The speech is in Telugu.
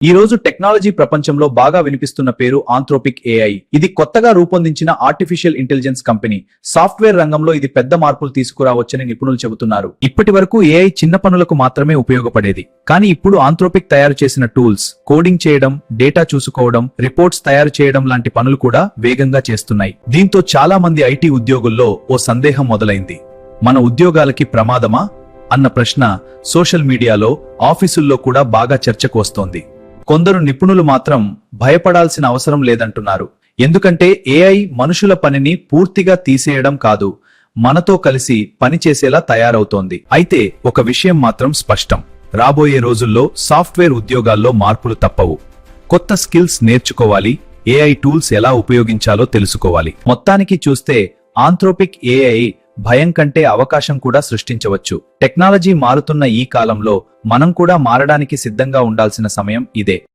ఈ రోజు టెక్నాలజీ ప్రపంచంలో బాగా వినిపిస్తున్న పేరు ఆంథ్రోపిక్ ఏఐ. ఇది కొత్తగా రూపొందించిన ఆర్టిఫిషియల్ ఇంటెలిజెన్స్ కంపెనీ. సాఫ్ట్వేర్ రంగంలో ఇది పెద్ద మార్పులు తీసుకురావచ్చని నిపుణులు చెబుతున్నారు. ఇప్పటి వరకు ఏఐ చిన్న పనులకు మాత్రమే ఉపయోగపడేది. కానీ ఇప్పుడు ఆంథ్రోపిక్ తయారు చేసిన టూల్స్ కోడింగ్ చేయడం, డేటా చూసుకోవడం, రిపోర్ట్స్ తయారు చేయడం లాంటి పనులు కూడా వేగంగా చేస్తున్నాయి. దీంతో చాలా మంది ఐటీ ఉద్యోగుల్లో ఓ సందేహం మొదలైంది. మన ఉద్యోగాలకి ప్రమాదమా అన్న ప్రశ్న సోషల్ మీడియాలో, ఆఫీసుల్లో కూడా బాగా చర్చకు వస్తోంది. కొందరు నిపుణులు మాత్రం భయపడాల్సిన అవసరం లేదంటున్నారు. ఎందుకంటే ఏఐ మనుషుల పనిని పూర్తిగా తీసేయడం కాదు, మనతో కలిసి పనిచేసేలా తయారవుతోంది. అయితే ఒక విషయం మాత్రం స్పష్టం. రాబోయే రోజుల్లో సాఫ్ట్వేర్ ఉద్యోగాల్లో మార్పులు తప్పవు. కొత్త స్కిల్స్ నేర్చుకోవాలి, ఏఐ టూల్స్ ఎలా ఉపయోగించాలో తెలుసుకోవాలి. మొత్తానికి చూస్తే ఆంథ్రోపిక్ ఏఐ భయం కంటే అవకాశం కూడా సృష్టించవచ్చు. టెక్నాలజీ మారుతున్న ఈ కాలంలో మనం కూడా మారడానికి సిద్ధంగా ఉండాల్సిన సమయం ఇదే.